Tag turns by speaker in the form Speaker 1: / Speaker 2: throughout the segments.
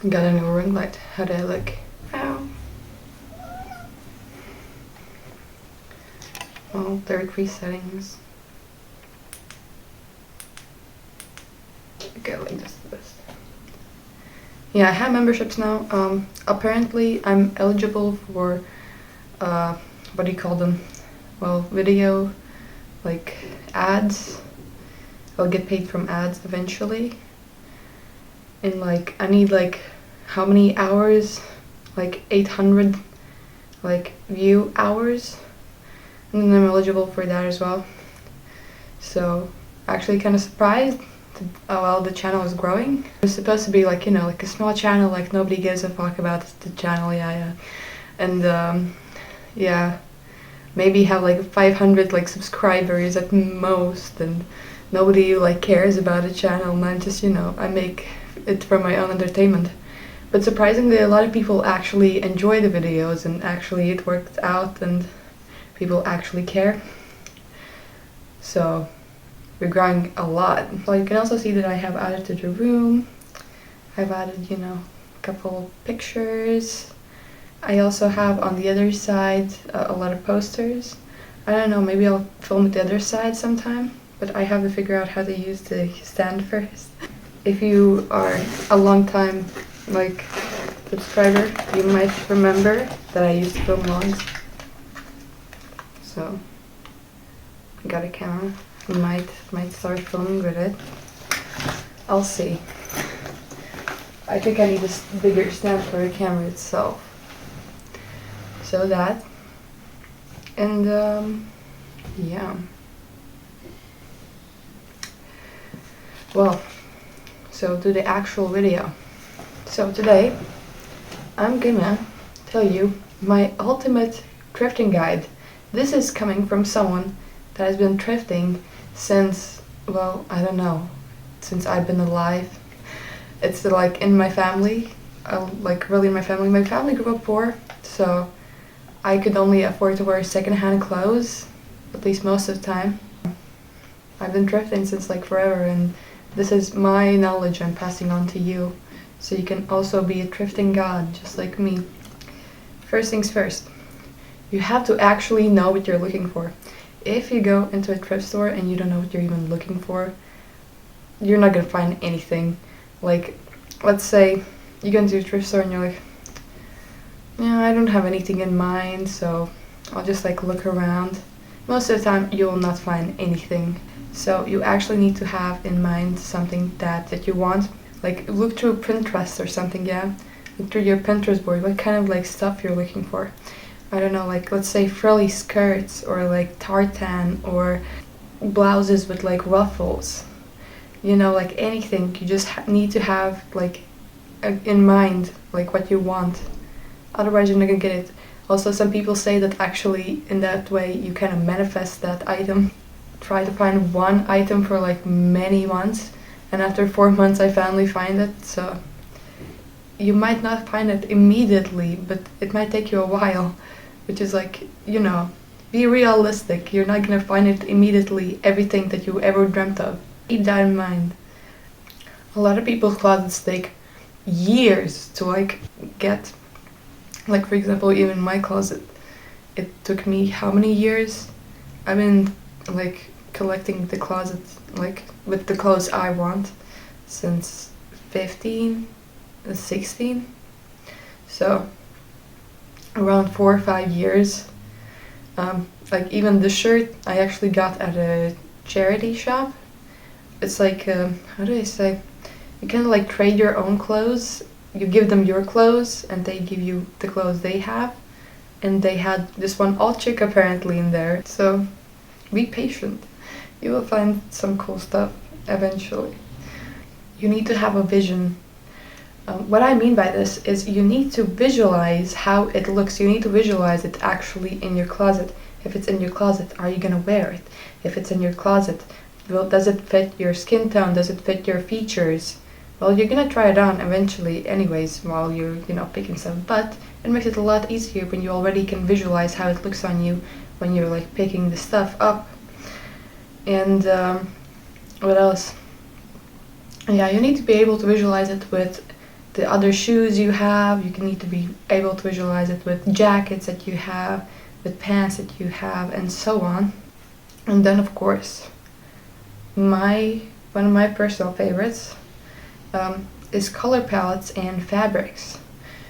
Speaker 1: I got a new ring light. How do I look? Ow. Well, there are 3 settings. Okay, like this is the best. Yeah, I have memberships now. Apparently I'm eligible for what do you call them? Well, video, like ads. I'll get paid from ads eventually. And like I need like how many hours? Like 800 like view hours. And then I'm eligible for that as well. So actually kind of surprised how well the channel is growing. It's supposed to be like, you know, like a small channel, like nobody gives a fuck about the channel, yeah. And yeah, maybe have like 500 like subscribers at most, and nobody like cares about the channel, and I'm just, you know, I make it for my own entertainment. But surprisingly, a lot of people actually enjoy the videos, and actually it worked out, and people actually care. So we're growing a lot. Well, you can also see that I have added to the room. I've added, you know, a couple pictures. I also have on the other side a lot of posters. I don't know, maybe I'll film the other side sometime, but I have to figure out how to use the stand first. If you are a long time like subscriber, you might remember that I used to film vlogs. So I got a camera. Might start filming with it. I'll see. I think I need a bigger stand for the camera itself. So that. And yeah. Well, so to the actual video. So today I'm gonna tell you my ultimate thrifting guide. This is coming from someone that has been thrifting since, well, I don't know, since I've been alive. It's like in my family, like really in my family. My family grew up poor, so I could only afford to wear secondhand clothes, at least most of the time. I've been thrifting since like forever, and this is my knowledge I'm passing on to you, so you can also be a thrifting god just like me. First things first, you have to actually know what you're looking for. If you go into a thrift store and you don't know what you're even looking for, you're not gonna find anything. Like, let's say you go into a thrift store and you're like, yeah, I don't have anything in mind, so I'll just like look around. Most of the time you will not find anything. So you actually need to have in mind something that you want. Like look through Pinterest or something, yeah? Look through your Pinterest board, what kind of like stuff you're looking for. I don't know, like let's say frilly skirts or like tartan or blouses with like ruffles. You know, like anything. You just need to have like in mind like what you want. Otherwise you're not gonna get it. Also, some people say that actually in that way you kind of manifest that item. Try to find one item for like many months, and after 4 months I finally find it. So you might not find it immediately, but it might take you a while, which is like, you know, be realistic. You're not gonna find it immediately, everything that you ever dreamt of. Keep that in mind. A lot of people's closets take years to like get. Like for example, even my closet, it took me how many years? I've been like collecting the closet like with the clothes I want since 15, 16. So around 4 or 5 years. Like even the shirt I actually got at a charity shop. It's like, how do I say? You kind of like trade your own clothes. You give them your clothes and they give you the clothes they have. And they had this one all chick apparently in there. So be patient. You will find some cool stuff eventually. You need to have a vision. What I mean by this is you need to visualize how it looks. You need to visualize it actually in your closet. If it's in your closet, are you gonna wear it? If it's in your closet, well, does it fit your skin tone? Does it fit your features? Well, you're gonna try it on eventually anyways while you're, you know, picking stuff, but it makes it a lot easier when you already can visualize how it looks on you when you're like picking the stuff up. And what else? Yeah, you need to be able to visualize it with the other shoes you have. You can need to be able to visualize it with jackets that you have, with pants that you have, and so on. And then of course, one of my personal favorites is color palettes and fabrics.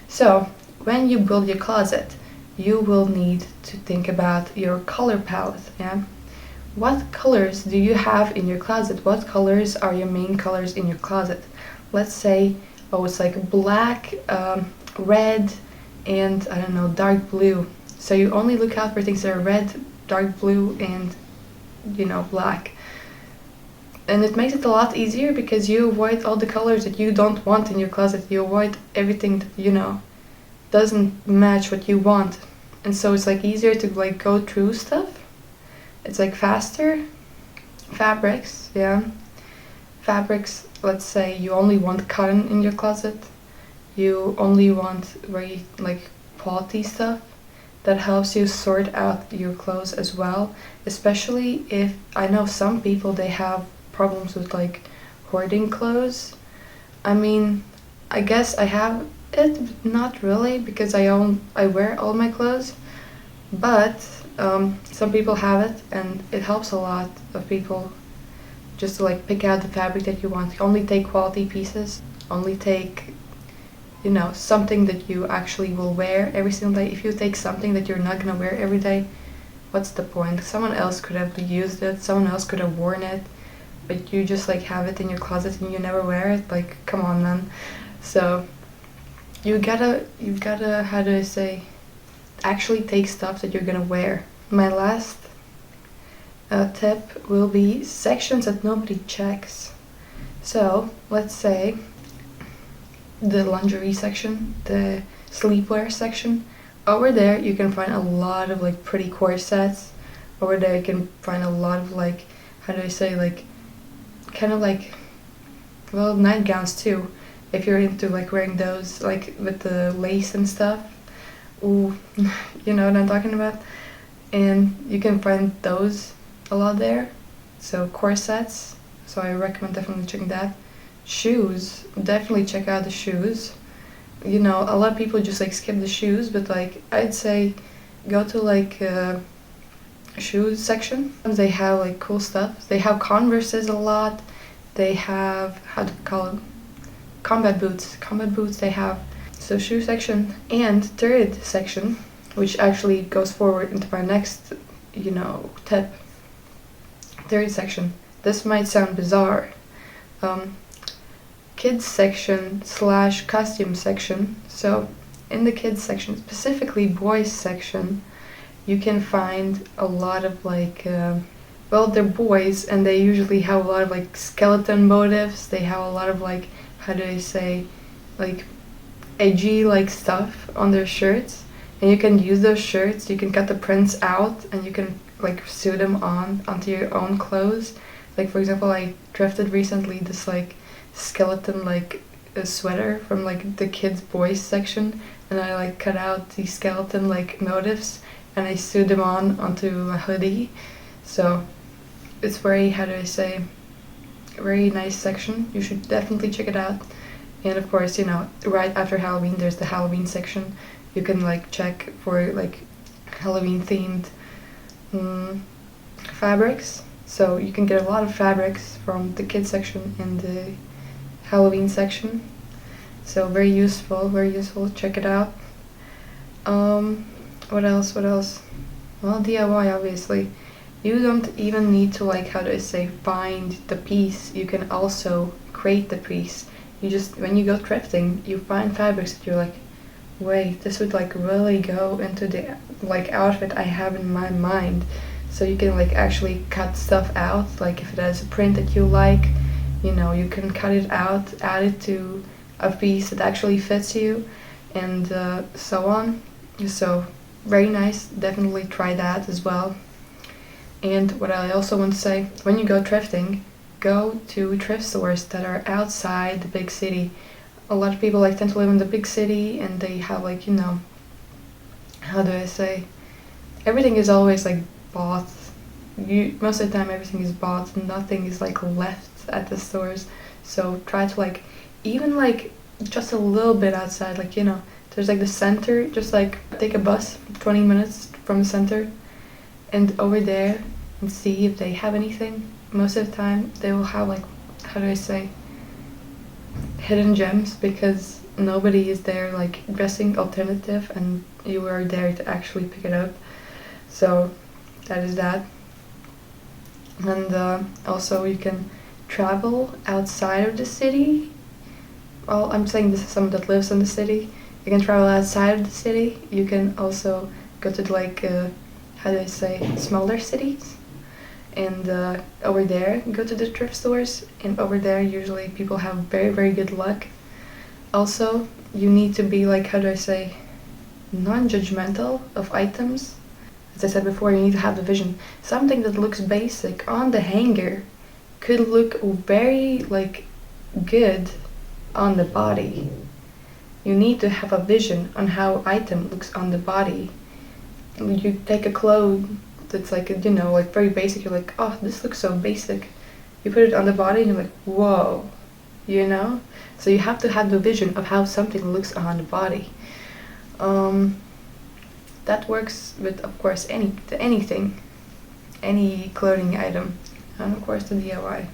Speaker 1: So when you build your closet, you will need to think about your color palette. Yeah, what colors do you have in your closet? What colors are your main colors in your closet? Let's say, oh, it's like black, red, and I don't know, dark blue. So you only look out for things that are red, dark blue, and black. And it makes it a lot easier because you avoid all the colors that you don't want in your closet. You avoid everything that doesn't match what you want. And so it's like easier to like go through stuff. It's like faster. Fabrics, yeah. Fabrics, let's say you only want cotton in your closet. You only want very like quality stuff. That helps you sort out your clothes as well. Especially if, I know some people, they have problems with like hoarding clothes. I mean, I guess I have it, not really, because I wear all my clothes, but some people have it, and it helps a lot of people just to like pick out the fabric that you want. Only take quality pieces, only take something that you actually will wear every single day. If you take something that you're not gonna wear every day, what's the point? Someone else could have used it, someone else could have worn it, but you just like have it in your closet and you never wear it. Like, come on, man. So you gotta, how do I say, actually take stuff that you're gonna wear. My last tip will be sections that nobody checks. So let's say the lingerie section, the sleepwear section. Over there you can find a lot of like pretty corsets. Over there you can find a lot of like, how do I say, like kind of like, well, nightgowns too, if you're into like wearing those like with the lace and stuff. Ooh, you know what I'm talking about. And you can find those a lot there. So corsets, so I recommend definitely checking that. Shoes, definitely check out the shoes. A lot of people just like skip the shoes, but like I'd say go to like shoes section. They have like cool stuff. They have Converses a lot. They have, how to call them, combat boots they have. So shoe section. And third section, which actually goes forward into my next tip. Third section, this might sound bizarre. Kids section / costume section. So in the kids section, specifically boys section, you can find a lot of like, they're boys and they usually have a lot of like skeleton motifs. They have a lot of like, how do I say, like edgy like stuff on their shirts. And you can use those shirts, you can cut the prints out and you can like sew them onto your own clothes. Like for example, I thrifted recently this like skeleton like a sweater from like the kids boys section, and I like cut out the skeleton like motifs and I sewed them onto a hoodie. So it's very, how do I say, very nice section. You should definitely check it out. And of course, right after Halloween there's the Halloween section. You can like check for like Halloween themed fabrics. So you can get a lot of fabrics from the kids section and the Halloween section. So very useful, check it out. What else? Well, DIY, obviously. You don't even need to like, how do I say, find the piece. You can also create the piece. You just, when you go thrifting, you find fabrics that you're like, wait, this would like really go into the like outfit I have in my mind. So you can like actually cut stuff out, like if it has a print that you like, you can cut it out, add it to a piece that actually fits you, and so on. So very nice, definitely try that as well. And what I also want to say, when you go thrifting, go to thrift stores that are outside the big city. A lot of people like tend to live in the big city and they have like, how do I say, everything is always like bought. Most of the time everything is bought, nothing is like left at the stores. So try to like, even like just a little bit outside, like, you know, there's like the center, just like take a bus 20 minutes from the center and over there and see if they have anything. Most of the time they will have, like, how do I say, hidden gems, because nobody is there like dressing alternative and you are there to actually pick it up. So that is that. And also you can travel outside of the city. Well, I'm saying this is someone that lives in the city. You can travel outside of the city. You can also go to like, how do I say, smaller cities. And over there, go to the thrift stores. And over there, usually people have very, very good luck. Also, you need to be like, how do I say, non-judgmental of items. As I said before, you need to have the vision. Something that looks basic on the hanger could look very like good on the body. You need to have a vision on how item looks on the body. You take a cloth that's like, you know, like very basic, you're like, oh, this looks so basic. You put it on the body and you're like, whoa, you know? So you have to have the vision of how something looks on the body. That works with, of course, anything, any clothing item, and of course the DIY.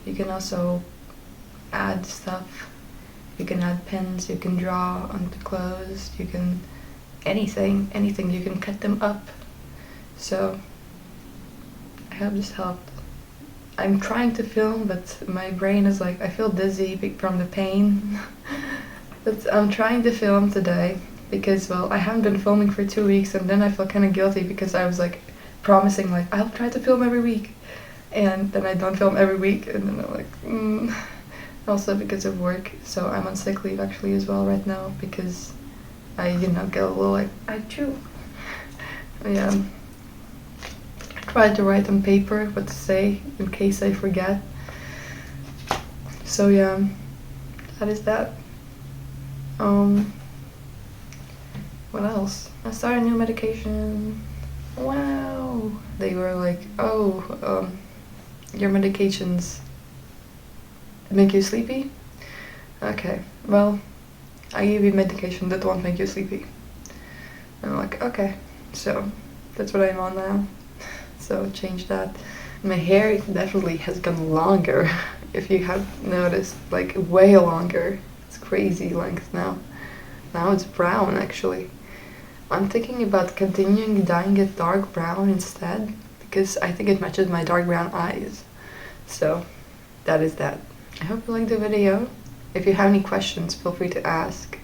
Speaker 1: You can also add stuff. You can add pins, you can draw onto clothes, you can, anything, you can cut them up. So, I hope this helped. I'm trying to film, but my brain is like, I feel dizzy from the pain. But I'm trying to film today because, well, I haven't been filming for 2 weeks, and then I feel kind of guilty because I was like promising, like, I'll try to film every week. And then I don't film every week, and then I'm like, Also because of work, so I'm on sick leave actually as well right now because I, you know, get a little like, I chew. Yeah. I tried to write on paper what to say in case I forget. So yeah, that is that. What else? I started a new medication. Wow. They were like, oh, your medications make you sleepy? Okay, well, I give you medication that won't make you sleepy. And I'm like, okay, so that's what I'm on now. So change that. My hair definitely has gotten longer, if you have noticed, like way longer. It's crazy length now. Now it's brown actually. I'm thinking about continuing dyeing it dark brown instead, because I think it matches my dark brown eyes. So that is that. I hope you liked the video. If you have any questions, feel free to ask.